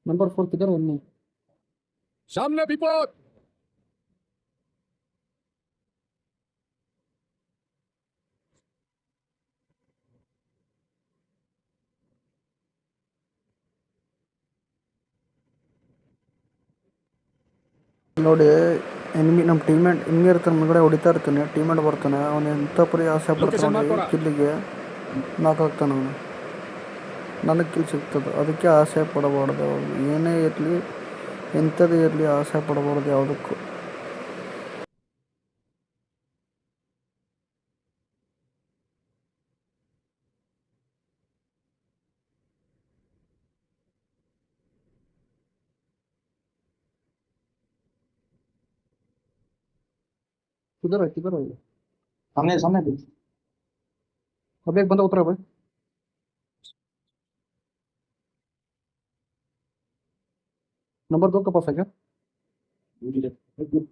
Number 4 किधर है उन्हें? सामने विपद। ನೋಡಿ ಎನಿಮಿ ನಮ್ಮ ಟೀಮೇಟ್ ಎನಿಮಿ ಇರ್ತಾನೆ ಮುಂದ್ಗಡೆ ಹೊಡಿತಾ ಇರ್ತಾನೆ, ಟೀಮೇಟ್ ಬರ್ತಾನೆ, ಅವನು ಎಂಥ ಪರಿ ಆಸೆ ಪಡ್ತಾನೆ ನೋಡಿ ಕಿಲ್ಲಿಗೆ ನಾಕಾಗ್ತಾನೆ ಅವನು, ನನಗೆ ಕಿಲ್ ಸಿಗ್ತದೆ. ಅದಕ್ಕೆ ಆಸೆ ಪಡಬಾರ್ದು, ಏನೇ ಇರಲಿ ಎಂಥದೇ ಇರಲಿ ಆಸೆ ಪಡಬಾರ್ದು ಯಾವುದಕ್ಕೂ. किधर है ये? सामने सामने भी। अब एक बंदा उतरा भाई। नंबर 2 का पास है क्या?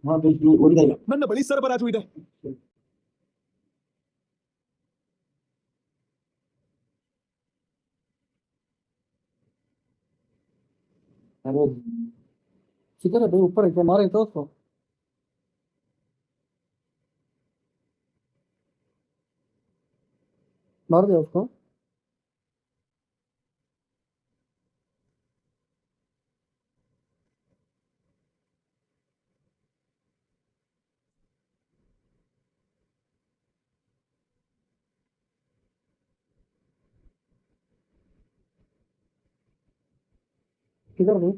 हाँ बिल्कुल उड़ गया। ನನ್ನ ಬಳಿ ಸರಬರಾಜು ಇದೆ. अरे किधर है भाई? ऊपर है क्या? मारे तो उसको मार दिया उसको। किधर भाई?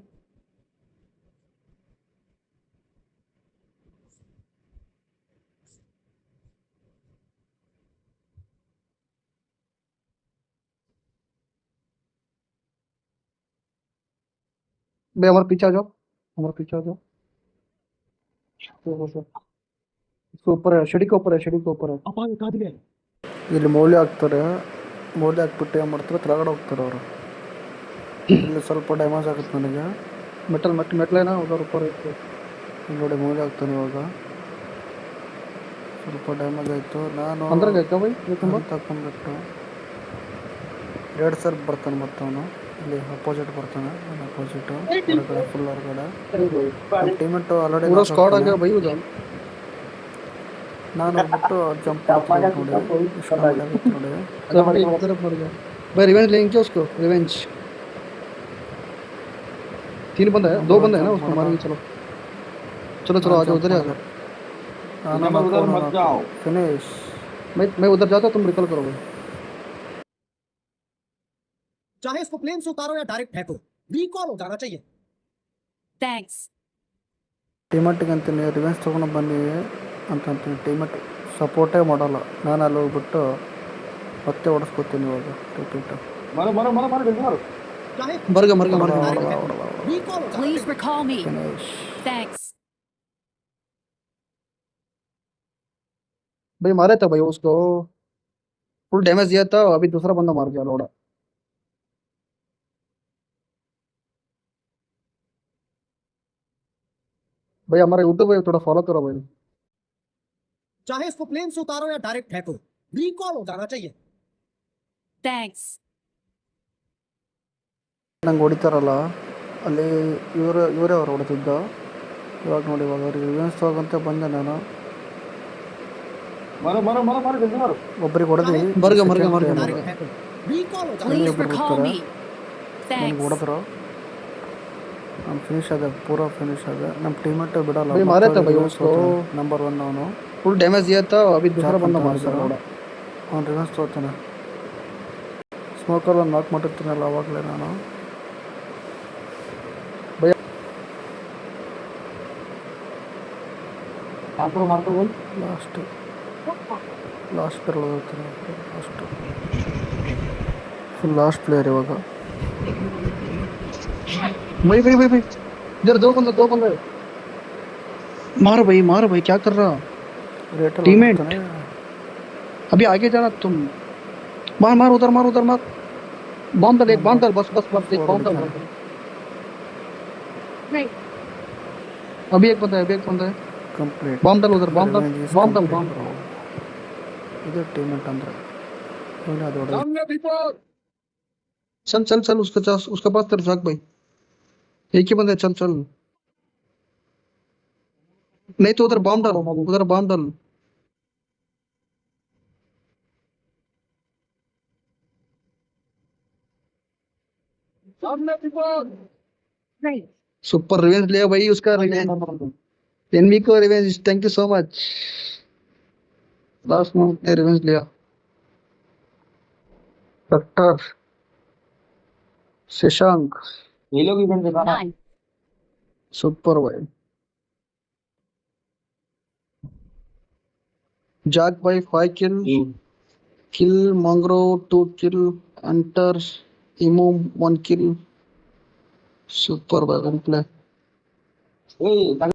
भाई हमारे पीछे आ जाओ, हमारे पीछे आ जाओ। इसके ऊपर है, सीढ़ी के ऊपर है, सीढ़ी के ऊपर है। ಅಪಾಯ ಕಾದಿದೆ. ಇಲ್ಲಿ ಮೌಲ್ಯ ಹಾಕ್ತಾರೆ, ಮೌಲ್ಯ ಹಾಕ್ಬಿಟ್ಟು ಏನು ಮಾಡ್ತಾರೆ ಕೆಳಗಡೆ ಹೋಗ್ತಾರೆ ಅವರು. ಇಲ್ಲಿ ಸ್ವಲ್ಪ ಡ್ಯಾಮೇಜ್ ಆಗುತ್ತೆ ನನಗೆ. मेटल है ना उधर ऊपर है। ಇಲ್ಲಿ ನೋಡಿ ಮೌಲ್ಯ ಹಾಕ್ತಾನೆ ಇವಾಗ, ಸ್ವಲ್ಪ ಡ್ಯಾಮೇಜ್ ಆಯಿತು. ನಾನು अंदर गए क्या भाई? ये तुम ತಗೊಂಡ್ಬಿಟ್ಟು 2 ಸಲ ಬರ್ತಾನೆ ಮತ್ತೆ ಅವನು. ಇಲ್ಲಿ ಅಪೋಸಿಟ್ ಬರ್ತಾನೆ, ಅಪೋಸಿಟ್ ಹೊರಗಡೆ ಫುಲ್ ಹೊರಗಡೆ. ಟೀಮೆಂಟು ಆಲ್ರೆಡಿ पूरा स्क्वाड आ गया भाई उधर। ನಾನು ಹೋಗ್ಬಿಟ್ಟು ಜಂಪ್ ನೋಡಿ ಎಷ್ಟು ಆಗುತ್ತೆ ನೋಡಿ. तरफ मर गया भाई। रिवेंज लेंगे क्या उसको? रिवेंज 3 बंदा है, 2 बंदा है ना उसको मारेंगे। चलो चलो चलो आ जाओ, उधर ही आ जाओ। नंबर उधर मत जाओ। ಫಿನಿಶ್. मैं उधर जाता हूं, तुम रिकॉल करो भाई। चाहे इसको प्लेन से उतारो या डायरेक्ट फेंको, रिकॉल हो जाना चाहिए. Thanks. ಟೀಮೆಟ್ಟಿಗೆ ಅಂತೀನಿ ರಿವೆನ್ಸ್ ತೊಗೊಂಡು ಬನ್ನಿ ಅಂತಂತೀನಿ. ಟೀಮೆಟ್ ಸಪೋರ್ಟೇ ಮಾಡಲ್ಲ, ನಾನು ಅಲ್ಲಿ ಹೋಗ್ಬಿಟ್ಟು ಮತ್ತೆ ಓಡಿಸ್ಕೊತೀನಿ ಇವಾಗ ರಿಪೀಟು. मारो मारो मारो मारो जल्दी मारो। चाहे मर गया मर गया मर गया। रिकॉल हो जाना Please चाहिए. recall me. ಫಿನಿಶ್. Thanks. भाई मारे था भाई उसको, फुल डैमेज दिया था। अभी दूसरा बंदा मार गया लोड़ा। भाई हमारा यूट्यूब पे थोड़ा फॉलो करो भाई। चाहे इसको प्लेन से उतारो या डायरेक्ट फेंको, रिकॉल हो जाना चाहिए. Thanks. ನಂಗೆ ಹೊಡಿತಾರಲ್ಲ ಅಲ್ಲಿ ಇವರೇ ಅವ್ರು ಹೊಡೆದಿದ್ದ. ಇವಾಗ ನೋಡಿ ಇವಾಗ ಅವ್ರಿಗೆ ರಿವೆನ್ಸ್ ತೊಗೊಂತ ಬಂದೆ ನಾನು. मारो मारो मारो मारो जल्दी मारो। ಒಬ್ರಿಗೆ ಹೊಡೆದು मर गया मर गया मर गया मर डायरेक्ट गया। फेंको, रिकॉल हो जाना Please चाहिए. recall me. ನನಗೆ Thanks. ಹೊಡೆದ್ರು, ನಾನು ಫಿನಿಶ್ ಆದ, ಪೂರಾ ಫಿನಿಶ್ ಆದ. ನಮ್ಮ ಟೀಮೆಟ್ಟು ಬಿಡಲ್ಲ. भाई मारे था भाई उसको, ನಂಬರ್ 1 ಅವನು. फुल डैमेज दिया था। अभी दूसरा बंदा मार गया लोड़ा। ಅವ್ನು ರಿವೆನ್ಸ್ ತೊಗೋತಾನೆ. ಸ್ಮೋಕರ್ ಒಂದು ನಾಕ್ ಮಾಡಿರ್ತೀನಲ್ಲ ಅವಾಗಲೇ ನಾನು. मारो मारो बोल। ಲಾಸ್ಟ್ ಪೇರ್ ಹೋಗ್ತಾನೆ. ಫುಲ್ ಲಾಸ್ಟ್ ಪ್ಲೇಯರ್ ಇವಾಗ. भाई इधर 2 बंदा है। मारो भाई क्या कर रहा? ರೇಟಲ್ಲಿ Teammate. ಹೋಗ್ತಾನೆ. अभी आगे जाना तुम। मार उधर मार बॉम्ब डाल, एक बॉम्ब डाल, बस एक बॉम्ब डाल। अभी एक बंदा है। ಕಂಪ್ಲೀಟ್ बॉम्ब डाल उधर, बॉम्ब डाल। ಇದು ಟೀಮೆಂಟ್ ಅಂದರೆ ಇವನೇ ಅದು ಹೊಡೆದು. सामने विपद. चल उसके पास तेरे जाग भाई। एक ही बंदा है, चल चल। नहीं तो उधर बॉम्ब डाल, उधर बॉम्ब डाल। सुपर रिवेंज लिया भाई उसका, रिवेंज एनवी को revenge. Thank you so much. Last moment ने रिवेंज लिया। डॉक्टर शशांक ये लोग इवेंट दिखाना। Nice. सुपर भाई। जैक भाई 5 किल मंगरो 2 किल अंटर इमो 1 किल। सुपर भाई प्ले। ए